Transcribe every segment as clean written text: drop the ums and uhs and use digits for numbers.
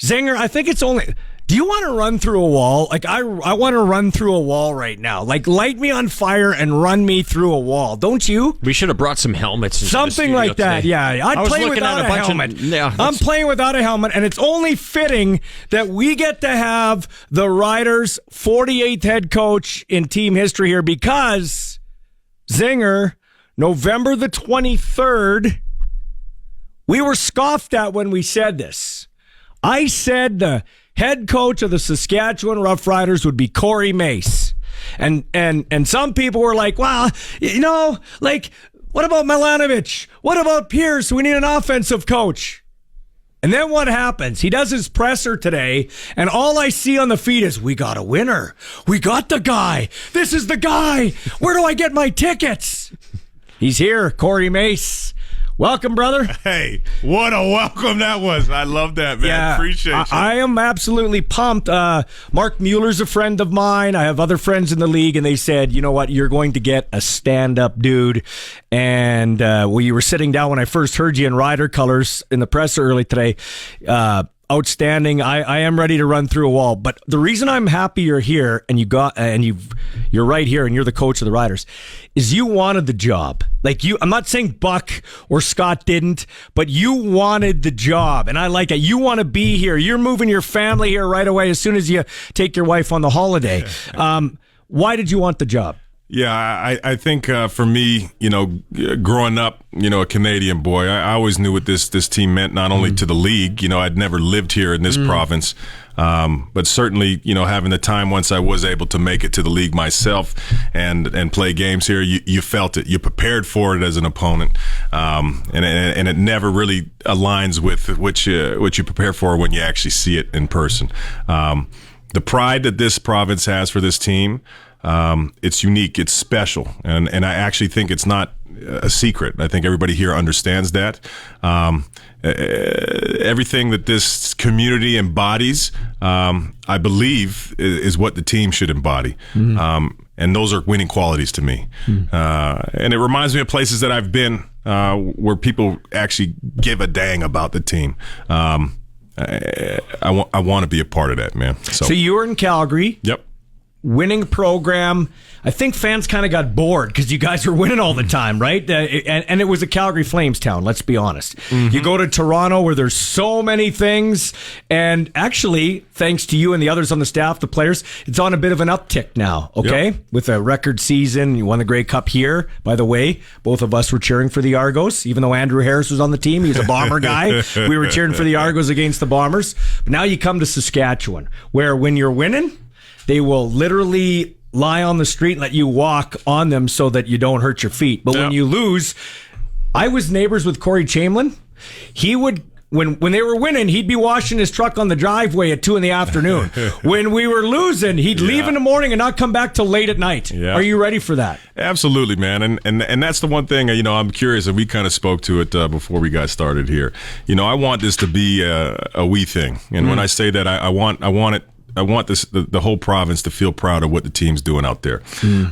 Zinger, I think it's only... Do you want to run through a wall? Like, I want to run through a wall right now. Like, light me on fire and run me through a wall. Don't you? We should have brought some helmets. Something like that, yeah. I'd play without a helmet. I'm playing without a helmet, and it's only fitting that we get to have the Riders' 48th head coach in team history here because, Zinger, November the 23rd, we were scoffed at when we said this. I said the head coach of the Saskatchewan Roughriders would be Corey Mace. And some people were like, well, what about Milanovic? What about Pierce? We need an offensive coach. And then what happens? He does his presser today, and all I see on the feed is, we got a winner. We got the guy. This is the guy. Where do I get my tickets? He's here, Corey Mace. Welcome, brother. Hey, what a welcome that was. I love that, man. Yeah, Appreciate you. I am absolutely pumped. Mark Mueller's a friend of mine. I have other friends in the league, and they said, you know what, you're going to get a stand-up dude. And you were sitting down when I first heard you in Rider colors in the presser early today. Outstanding. I am ready to run through a wall. But the reason I'm happy you're here and you're right here and you're the coach of the Riders is you wanted the job. Like I'm not saying Buck or Scott didn't, but you wanted the job, and I like it. You want to be here. You're moving your family here right away as soon as you take your wife on the holiday. Why did you want the job? Yeah, I think for me, growing up, a Canadian boy, I always knew what this team meant, not only to the league. I'd never lived here in this province, but certainly, having the time once I was able to make it to the league myself and play games here, you felt it. You prepared for it as an opponent, and it never really aligns with what you prepare for when you actually see it in person. The pride that this province has for this team. It's unique, it's special, and I actually think it's not a secret. I think everybody here understands that. Everything that this community embodies, I believe, is what the team should embody. And those are winning qualities to me. And it reminds me of places that I've been where people actually give a dang about the team. I want to be a part of that, man. So you were in Calgary. Yep. Winning program. I think fans kind of got bored because you guys were winning all the time, right? And it was a Calgary Flames town, let's be honest. You go to Toronto where there's so many things, and actually, thanks to you and the others on the staff, the players, it's on a bit of an uptick now, okay? Yep. With a record season, you won the Grey Cup here, by the way. Both of us were cheering for the Argos, even though Andrew Harris was on the team. He's a Bomber guy. We were cheering for the Argos against the Bombers. But now you come to Saskatchewan, where when you're winning, they will literally lie on the street and let you walk on them so that you don't hurt your feet. But when you lose, I was neighbors with Corey Chamberlain. He would, when they were winning, he'd be washing his truck on the driveway at 2 p.m. When we were losing, he'd leave in the morning and not come back till late at night. Yeah. Are you ready for that? Absolutely, man. And that's the one thing, I'm curious, and we kind of spoke to it before we got started here. I want this to be a we thing. And when I say that, I want the whole province to feel proud of what the team's doing out there.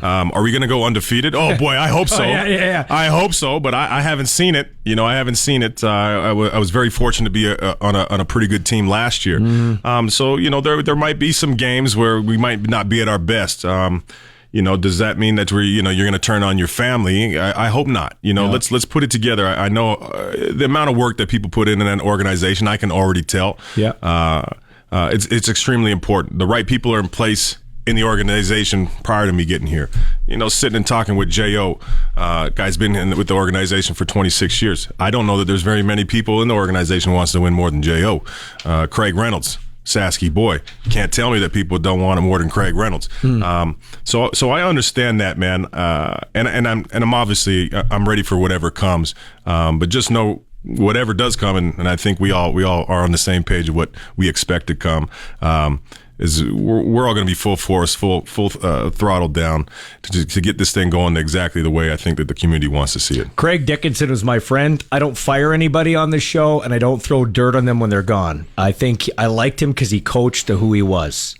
Are we going to go undefeated? Oh boy, I hope so. Yeah. I hope so, but I haven't seen it. I haven't seen it. I was very fortunate to be on a pretty good team last year. So there might be some games where we might not be at our best. Does that mean that you're going to turn on your family? I hope not. Let's put it together. I know the amount of work that people put in an organization. I can already tell. Yeah. It's extremely important. The right people are in place in the organization prior to me getting here. Sitting and talking with J.O., guy's been with the organization for 26 years. I don't know that there's very many people in the organization who wants to win more than J.O. Craig Reynolds, Sasky boy. Can't tell me that people don't want him more than Craig Reynolds. So I understand that, man. And I'm obviously I'm ready for whatever comes. But just know, whatever does come, and I think we all are on the same page of what we expect to come, is we're all going to be full force, full throttle down to get this thing going exactly the way I think that the community wants to see it. Craig Dickinson was my friend. I don't fire anybody on this show, and I don't throw dirt on them when they're gone. I think I liked him because he coached to who he was.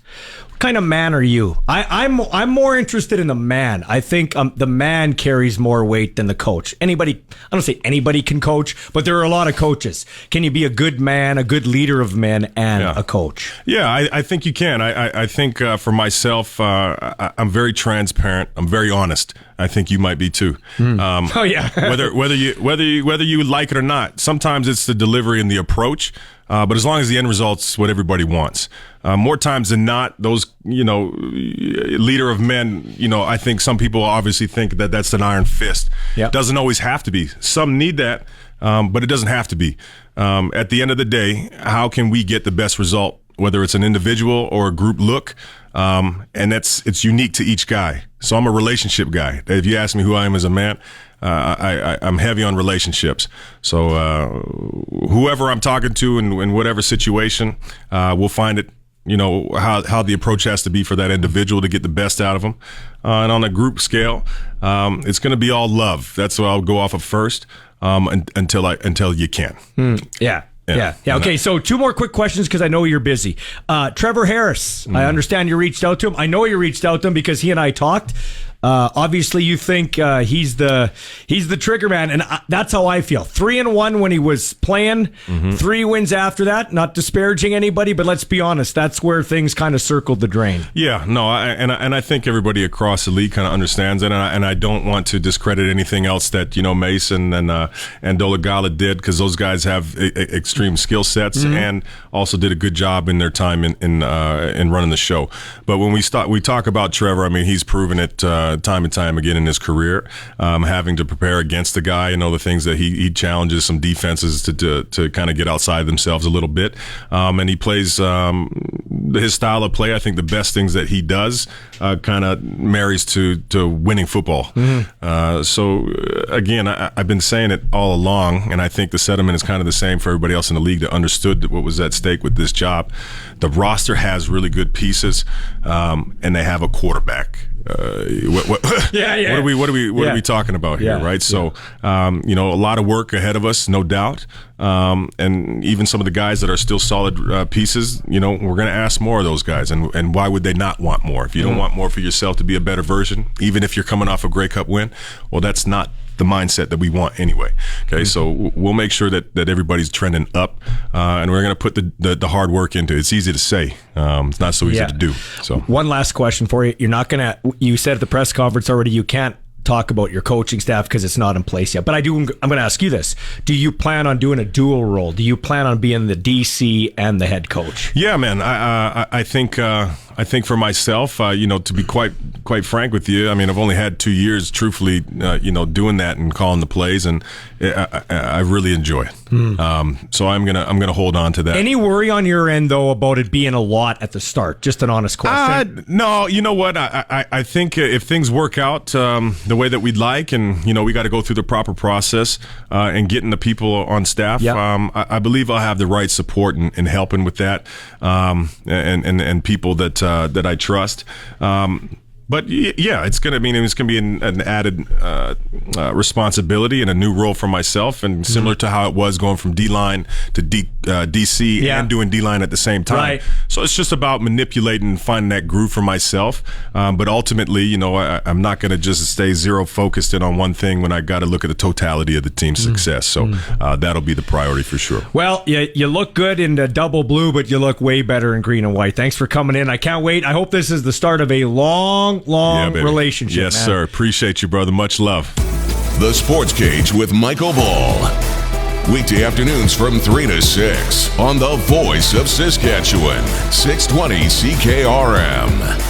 kind of man are you? I'm more interested in the man. I think the man carries more weight than the coach. I don't say anybody can coach, but there are a lot of coaches. Can you be a good man, a good leader of men, and a coach? Yeah, I think you can. I think for myself, I'm very transparent. I'm very honest. I think you might be too. Oh yeah. whether you like it or not, sometimes it's the delivery and the approach. But as long as the end result's what everybody wants, more times than not, those leader of men, I think some people obviously think that that's an iron fist. It doesn't always have to be. Some need that, but it doesn't have to be. At the end of the day, how can we get the best result, whether it's an individual or a group look? And it's unique to each guy. So I'm a relationship guy. If you ask me who I am as a man, I'm heavy on relationships. So whoever I'm talking to in whatever situation, we'll find it, how the approach has to be for that individual to get the best out of them. And on a group scale, it's going to be all love. That's what I'll go off of first, until you can. Yeah. Okay, so 2 more quick questions because I know you're busy. Trevor Harris, I understand you reached out to him. I know you reached out to him because he and I talked. Obviously, you think he's the trigger man, and that's how I feel. 3-1 when he was playing, 3 wins after that. Not disparaging anybody, but let's be honest, that's where things kind of circled the drain. Yeah, no, I think everybody across the league kind of understands it, and I don't want to discredit anything else that Mace and Dolagala did, because those guys have extreme skill sets and also did a good job in their time in running the show. But when we talk about Trevor, I mean, he's proven it. Time and time again in his career, having to prepare against the guy, the things that he challenges some defenses to kind of get outside themselves a little bit, and he plays his style of play. I think the best things that he does kind of marries to winning football. So again, I've been saying it all along, and I think the sentiment is kind of the same for everybody else in the league that understood what was at stake with this job. The roster has really good pieces, and they have a quarterback. What are we talking about here, right? So, a lot of work ahead of us, no doubt. And even some of the guys that are still solid pieces, we're going to ask more of those guys. And why would they not want more? If you don't want more for yourself to be a better version, even if you're coming off a Grey Cup win, well, that's not the mindset that we want anyway. Okay, so we'll make sure that everybody's trending up, and we're going to put the hard work into it. It's easy to say. It's not so easy to do. So one last question for you. You're not going to, you said at the press conference already, you can't talk about your coaching staff because it's not in place yet. But I'm going to ask you this. Do you plan on doing a dual role? Do you plan on being the DC and the head coach? Yeah, man. I think for myself, to be quite frank with you, I mean, I've only had 2 years, truthfully, doing that and calling the plays, and I really enjoy it. So I'm gonna hold on to that. Any worry on your end though about it being a lot at the start? Just an honest question. No, you know what? I think if things work out the way that we'd like, and we got to go through the proper process and getting the people on staff. I believe I'll have the right support in helping with that, and people that I trust. But yeah, it's going to be an added responsibility and a new role for myself, and similar to how it was going from D-line to DC and doing D-line at the same time. Right. So it's just about manipulating and finding that groove for myself. But ultimately, I'm not going to just stay zero focused in on one thing when I got to look at the totality of the team's success. So that'll be the priority for sure. Well, you look good in the double blue, but you look way better in green and white. Thanks for coming in. I can't wait. I hope this is the start of a long relationship. Yes, man. Sir. Appreciate you, brother. Much love. The Sports Cage with Michael Ball. Weekday afternoons from 3 to 6 on the Voice of Saskatchewan, 620 CKRM.